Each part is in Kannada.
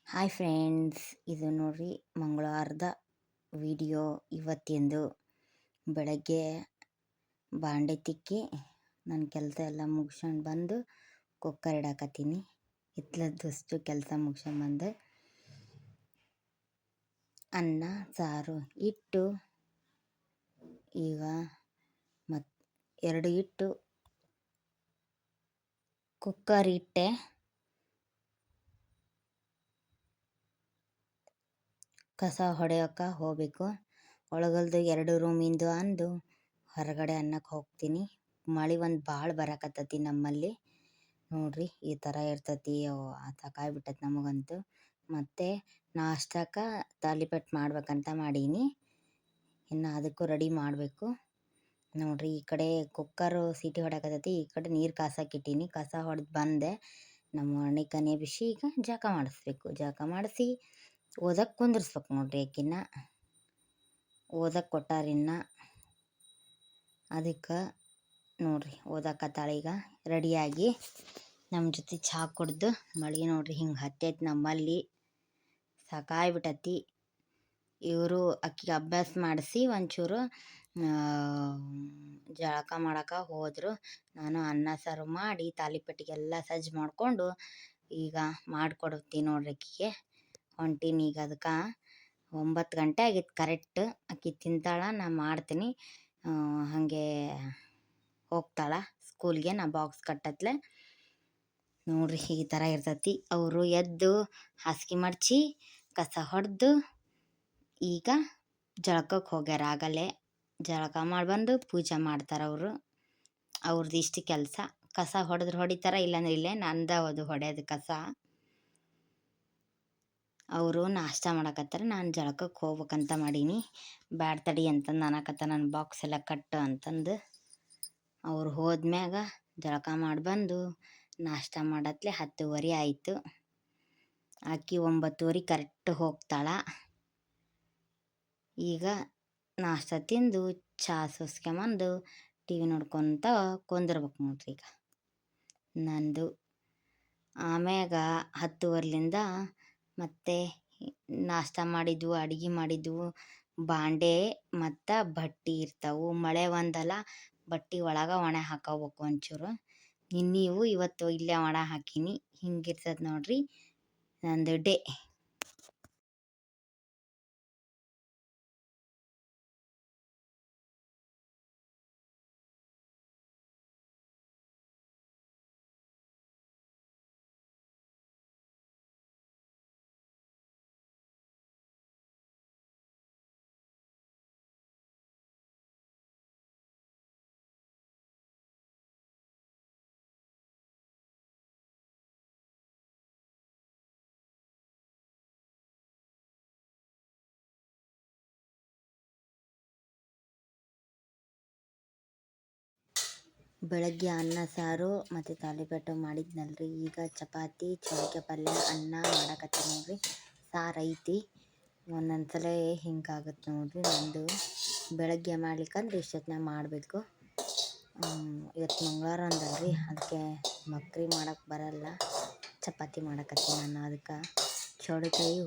ಹಾಯ್ ಫ್ರೆಂಡ್ಸ್, ಇದು ನೋಡ್ರಿ ಮಂಗಳವಾರದ ವಿಡಿಯೋ. ಇವತ್ತಿಂದು ಬೆಳಗ್ಗೆ ಬಾಂಡೆ ತಿಕ್ಕಿ ನನ್ನ ಕೆಲಸ ಎಲ್ಲ ಮುಗಿಸ್ಕೊಂಡು ಬಂದು ಕುಕ್ಕರ್ ಇಡಾಕತ್ತೀನಿ. ಹಿತ್ಲದ್ದಷ್ಟು ಕೆಲಸ ಮುಗಿಸ್ಕೊಂಡು ಬಂದು ಅನ್ನ ಸಾರು ಇಟ್ಟು ಈಗ ಮತ್ತು 2 ಇಟ್ಟು ಕುಕ್ಕರ್ ಇಟ್ಟೆ. ಕಸ ಹೊಡೆಯೋಕೆ ಹೋಗಬೇಕು. ಒಳಗಲ್ದು 2 ರೂಮಿಂದು ಅಂದು ಹೊರಗಡೆ ಅನ್ನಕ್ಕೆ ಹೋಗ್ತೀನಿ. ಮಳೆ ಒಂದು ಭಾಳ ಬರಕತ್ತತಿ ನಮ್ಮಲ್ಲಿ. ನೋಡ್ರಿ ಈ ಥರ ಇರ್ತತಿ. ಸಾಕಾಗ್ಬಿಟ್ಟೈತೆ ನಮಗಂತೂ. ಮತ್ತು ನಾಷ್ಟಕ್ಕೆ ತಾಲಿಪಟ್ಟು ಮಾಡ್ಬೇಕಂತ ಮಾಡೀನಿ. ಇನ್ನು ಅದಕ್ಕೂ ರೆಡಿ ಮಾಡಬೇಕು. ನೋಡ್ರಿ ಈ ಕಡೆ ಕುಕ್ಕರು ಸೀಟಿ ಹೊಡ್ಯಾಕತ್ತೈತಿ, ಈ ಕಡೆ ನೀರು ಕಾಸಕ್ಕಿಟ್ಟೀನಿ. ಕಸ ಹೊಡೆದು ಬಂದೆ. ನಮ್ಮ ಅಣ್ಣಿಕನೇ ಬಿಸಿ ಈಗ ಜಳಕ ಮಾಡಿಸ್ಬೇಕು. ಜಳಕ ಮಾಡಿಸಿ ಓದಕ್ಕೆ ಕುಂದಿರ್ಸ್ಬೇಕು ನೋಡ್ರಿ. ಆಕಿನ್ನ ಓದಕ್ಕೆ ಕೊಟ್ಟಾರಿನ್ನ, ಅದಕ್ಕೆ ನೋಡ್ರಿ ಓದಕತ್ತಾಳ. ಈಗ ರೆಡಿಯಾಗಿ ನಮ್ಮ ಜೊತೆ ಚಹಾ ಕುಡ್ದು ಮಳೆ ನೋಡ್ರಿ ಹಿಂಗೆ ಹತ್ತೈತಿ ನಮ್ಮಲ್ಲಿ. ಸಾಕಾಗ್ಬಿಟ್ಟತಿ. ಇವರು ಅಕ್ಕಿಗೆ ಅಭ್ಯಾಸ ಮಾಡಿಸಿ ಒಂಚೂರು ಜಳಕ ಮಾಡಕ್ಕೆ ಹೋದರು. ನಾನು ಅನ್ನ ಸಾರು ಮಾಡಿ ತಾಲಿಪಟ್ಟಿಗೆಲ್ಲ ಸಜ್ಜು ಮಾಡಿಕೊಂಡು ಈಗ ಮಾಡಿಕೊಡ್ತೀನಿ ನೋಡ್ರಿ ಅಕ್ಕಿಗೆ. ಹೊಂಟೀನಿ ಈಗ. ಅದಕ್ಕೆ 9 ಗಂಟೆ ಆಗಿತ್ತು ಕರೆಕ್ಟ್. ಅಕ್ಕಿ ತಿಂತಾಳ, ನಾ ಮಾಡ್ತೀನಿ. ಹಾಗೆ ಹೋಗ್ತಾಳೆ ಸ್ಕೂಲ್ಗೆ. ನಾ ಬಾಕ್ಸ್ ಕಟ್ಟತ್ಲೆ ನೋಡ್ರಿ ಈ ಥರ ಇರ್ತೈತಿ. ಅವರು ಎದ್ದು ಹಾಸಿಗೆ ಮಡಚಿ ಕಸ ಹೊಡೆದು ಈಗ ಜಳಕಕ್ಕೆ ಹೋಗ್ಯಾರ. ಆಗಲೇ ಜಳಕ ಮಾಡಿಬಂದು ಪೂಜೆ ಮಾಡ್ತಾರೆ ಅವರು. ಅವ್ರದ್ದು ಇಷ್ಟು ಕೆಲಸ. ಕಸ ಹೊಡೆದ್ರೆ ಹೊಡಿತಾರೆ, ಇಲ್ಲಾಂದ್ರೆ ಇಲ್ಲೇ ನಂದು ಅದು ಹೊಡೆಯೋದು ಕಸ. ಅವರು ನಾಷ್ಟ ಮಾಡಕತ್ತಾರೆ, ನಾನು ಜಳಕಕ್ಕೆ ಹೋಗ್ಬೇಕಂತ ಮಾಡೀನಿ. ಬ್ಯಾಡ್ ತಡಿ ಅಂತಂದು ಅನ್ನಕತ್ತ, ನನ್ನ ಬಾಕ್ಸ್ ಎಲ್ಲ ಕಟ್ಟು ಅಂತಂದು. ಅವ್ರು ಹೋದ್ಮ್ಯಾಗ ಜಳಕ ಮಾಡಿಬಂದು ನಾಷ್ಟ ಮಾಡತ್ಲೆ 10:30 ಆಯಿತು. ಆಕಿ 9:30 ಕರೆಕ್ಟ್ ಹೋಗ್ತಾಳೆ. ಈಗ ನಾಷ್ಟ ತಿಂದು ಚಹಾ ಸೋಸ್ಕೊಂಬಂದು ಟಿ ವಿ ನೋಡ್ಕೊತ ಕುಂದಿರ್ಬೇಕು ನೋಡ್ರಿ ಈಗ ನಂದು. ಆಮ್ಯಾಗ 10:30ಲಿಂದ ಮತ್ತೆ ನಾಷ್ಟ ಮಾಡಿದ್ವು, ಅಡುಗೆ ಮಾಡಿದ್ವು, ಬಾಂಡೆ ಮತ್ತು ಬಟ್ಟೆ ಇರ್ತಾವೆ. ಮಳೆ ಒಂದಲ್ಲ, ಬಟ್ಟೆ ಒಳಗೆ ಒಣ ಹಾಕೋಬೇಕು ಒಂಚೂರು. ನೀವು ಇವತ್ತು ಇಲ್ಲೇ ಒಣ ಹಾಕೀನಿ. ಹಿಂಗಿರ್ತದೆ ನೋಡ್ರಿ ನಂದು ಡೇ. ಬೆಳಗ್ಗೆ ಅನ್ನ ಸಾರು ಮತ್ತು ತಾಲಿಪಟ್ಟು ಮಾಡಿದ್ನಲ್ರಿ. ಈಗ ಚಪಾತಿ, ಚೌಳಿಕಾಯಿ ಪಲ್ಯ, ಅನ್ನ ಮಾಡಕತ್ತೀನಿ ನೋಡ್ರಿ. ಸಾರು ಐತಿ. ಒಂದೊಂದು ಸಲ ಹಿಂಗಾಗುತ್ತೆ ನೋಡ್ರಿ ನಂದು. ಬೆಳಗ್ಗೆ ಮಾಡ್ಲಿಕ್ಕಂದ್ರೆ ಇಷ್ಟೊತ್ತಿನಾಗ ಮಾಡಬೇಕು. ಇವತ್ತು ಮಂಗಳವಾರ ಅಂದಲ್ರಿ, ಅದಕ್ಕೆ ಮಕ್ರಿ ಮಾಡೋಕ್ಕೆ ಬರಲ್ಲ. ಚಪಾತಿ ಮಾಡಕತ್ತೀನಿ ನಾನು. ಅದಕ್ಕೆ ಚೌಳಿಕಾಯಿ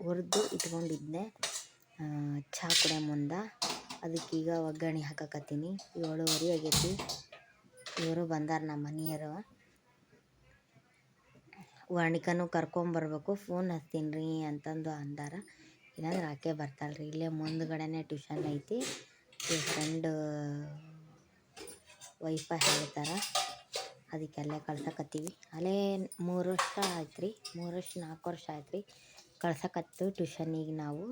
ಹುರಿದು ಇಟ್ಕೊಂಡಿದ್ದೆ ಚಹಾ ಕುಡಿಯೋ ಮುಂದೆ. ಅದಕ್ಕೀಗ ಒಗ್ಗರಣೆ ಹಾಕಕತ್ತೀನಿ. 7:30 ಆಗೈತಿ. ಇವರು ಬಂದಾರ ನಮ್ಮ ಮನೆಯವರು. ವರ್ಣಿಕನೂ ಕರ್ಕೊಂಬರ್ಬೇಕು. ಫೋನ್ ಹಚ್ತೀನಿ ರೀ ಅಂತಂದು ಅಂದಾರ. ಇಲ್ಲಾಂದ್ರೆ ಆಕೆ ಬರ್ತಾಳ್ರಿ. ಇಲ್ಲೇ ಮುಂದ್ಗಡೆನೇ ಟ್ಯೂಷನ್ ಐತಿ. ಫ್ರೆಂಡ್ ವೈಫೈ ಹೇಳ್ತಾರೆ, ಅದಕ್ಕೆ ಅಲ್ಲೇ ಕಳ್ಸಕತ್ತೀವಿ. ಅಲ್ಲೇ 3 ವರ್ಷ ಆಯ್ತು ರೀ, 4 ವರ್ಷ ಆಯ್ತು ರೀ ಕಳ್ಸಕತ್ತು ಟ್ಯೂಷನಿಗೆ ನಾವು.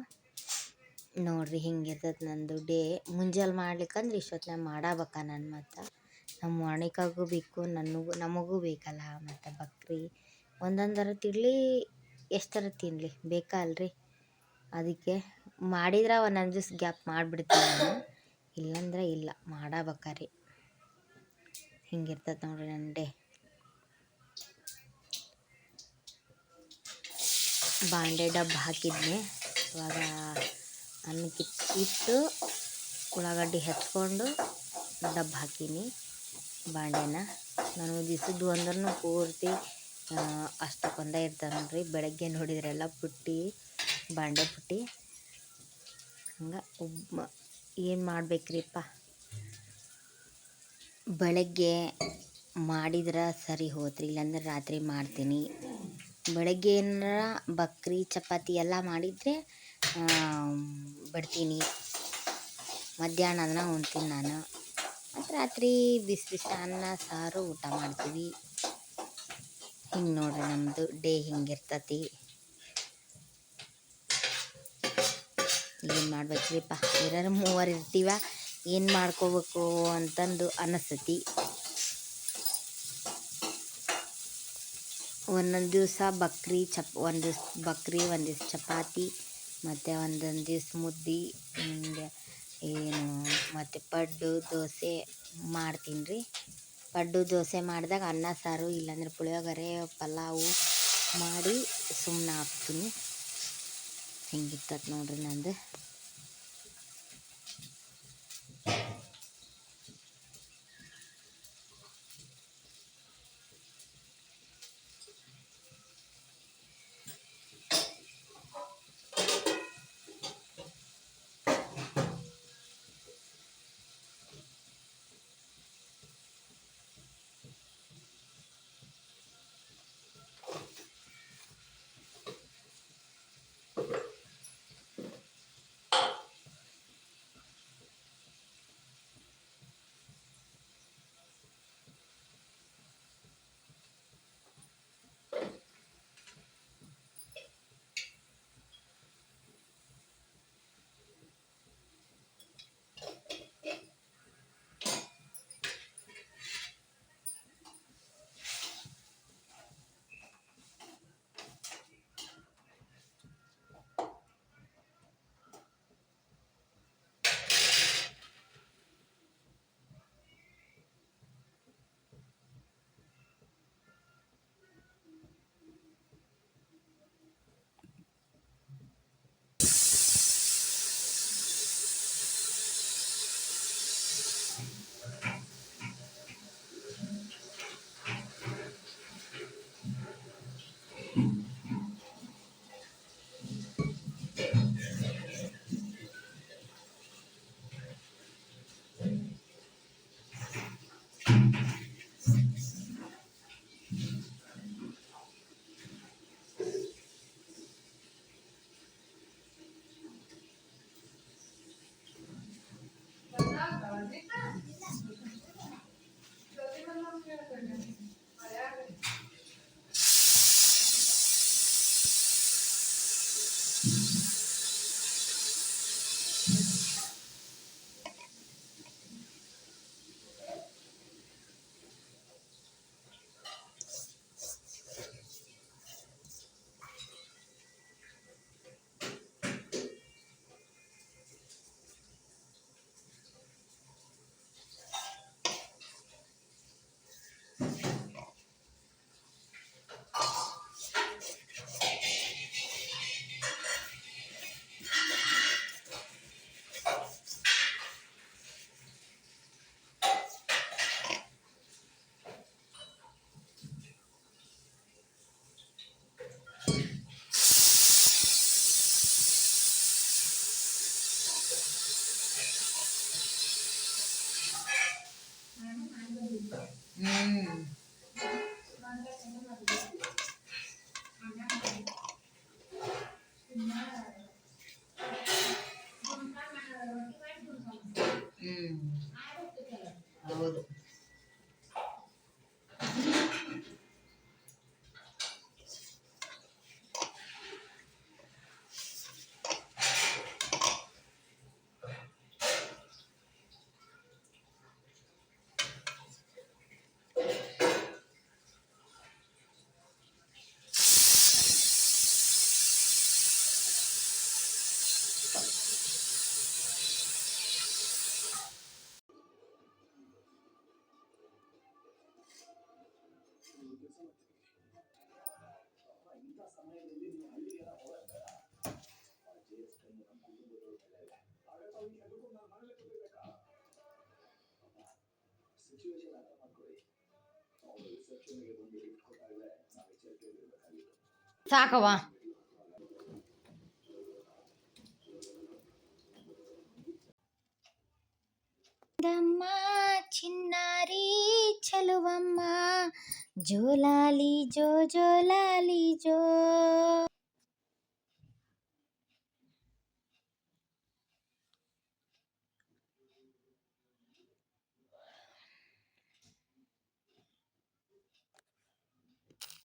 ನೋಡ್ರಿ ಹಿಂಗಿರ್ತದೆ ನಂದು ಡೇ. ಮುಂಜಾನೆ ಮಾಡ್ಲಿಕ್ಕಂದ್ರೆ ಇಷ್ಟೊತ್ತಿನಾಗ ಮಾಡಬೇಕ ನಾನು. ಮತ್ತು ನಮ್ಮ ವರ್ಣಿಕಾಗೂ ಬೇಕು, ನಮಗೂ ಬೇಕಲ್ಲ. ಮತ್ತು ಬಕ್ರಿ ಒಂದೊಂದರ ತಿನ್ನಲಿ, ಎಷ್ಟರ ತಿನ್ನಲಿ ಬೇಕಲ್ರಿ. ಅದಕ್ಕೆ ಮಾಡಿದ್ರೆ ಒಂದೊಂದು ದಿವ್ಸ ಗ್ಯಾಪ್ ಮಾಡಿಬಿಡ್ತೀನಿ ನಾನು, ಇಲ್ಲಾಂದ್ರೆ ಇಲ್ಲ, ಮಾಡಬೇಕ್ರಿ. ಹಿಂಗಿರ್ತದೆ ನೋಡ್ರಿ ನನ್ನ ಡೇ. ಬಾಂಡೆ ಡಬ್ಬ ಹಾಕಿದ್ನಿ. ಇವಾಗ ಅನ್ನಕ್ಕೆ ಇಟ್ಟು ಉಳ್ಳಾಗಡ್ಡಿ ಹೆಚ್ಕೊಂಡು ಡಬ್ಬ ಹಾಕೀನಿ ಬಾಂಡೆನ. ನಾನು ದಿವಸದ್ದು ಅಂದ್ರೂ ಪೂರ್ತಿ ಅಷ್ಟಕ್ಕೊಂದೇ ಇರ್ತಾವೆ ನೋಡ್ರಿ. ಬೆಳಗ್ಗೆ ನೋಡಿದ್ರೆಲ್ಲ ಪುಟ್ಟಿ ಬಾಂಡೆ ಪುಟ್ಟಿ ಹಂಗೆ ಏನು ಮಾಡ್ಬೇಕ್ರಿಪ್ಪ, ಬೆಳಗ್ಗೆ ಮಾಡಿದ್ರೆ ಸರಿ ಹೋತ್ರಿ, ಇಲ್ಲಾಂದ್ರೆ ರಾತ್ರಿ ಮಾಡ್ತೀನಿ. ಬೆಳಗ್ಗೆ ಏನಾರ ಬಕ್ರಿ ಚಪಾತಿ ಎಲ್ಲ ಮಾಡಿದರೆ ಬಿಡ್ತೀನಿ, ಮಧ್ಯಾಹ್ನ ಅದನ್ನ ಉಣ್ತೀನಿ ನಾನು. ಮತ್ತು ರಾತ್ರಿ ಬಿಸಿ ಬಿಸಿ ಅನ್ನ ಸಾರು ಊಟ ಮಾಡ್ತೀವಿ. ಹಿಂಗೆ ನೋಡ್ರಿ ನಮ್ಮದು ಡೇ ಹಿಂಗಿರ್ತತಿ. ಏನು ಮಾಡ್ಬೇಕ್ರಿಪ್ಪ, ಇರೋರು ಮೂವರು ಇರ್ತೀವ, ಏನು ಮಾಡ್ಕೋಬೇಕು ಅಂತಂದು ಅನಿಸ್ತತಿ. ಒಂದೊಂದು ದಿವಸ ಬಕ್ರಿ ಒಂದು ದಿವ್ಸ ಬಕ್ರಿ, ಒಂದು ದಿವ್ಸ ಚಪಾತಿ, ಮತ್ತು ಒಂದೊಂದು ದಿವ್ಸ ಮುದ್ದೆ, ಹಿಂಗೆ ಏನು ಮತ್ತು ಪಡ್ಡು ದೋಸೆ ಮಾಡ್ತೀನಿ ರೀ. ಪಡ್ಡು ದೋಸೆ ಮಾಡಿದಾಗ ಅನ್ನ ಸಾರು ಇಲ್ಲಾಂದ್ರೆ ಪುಳಿಯೋಗರೆ ಪಲಾವು ಮಾಡಿ ಸುಮ್ಮನೆ ಹಾಕ್ತೀನಿ. ಹಿಂಗಿರ್ತದೆ ನೋಡ್ರಿ ನಂದು. ಹೌದು. ಸಾಕವ್ವ. ಗಮ್ಮ ಚಿನ್ನಾರಿ ಚಲುವಮ್ಮ ಜೋಲಾಲಿ ಜೋ ಜೋಲಾಲಿ ಜೋ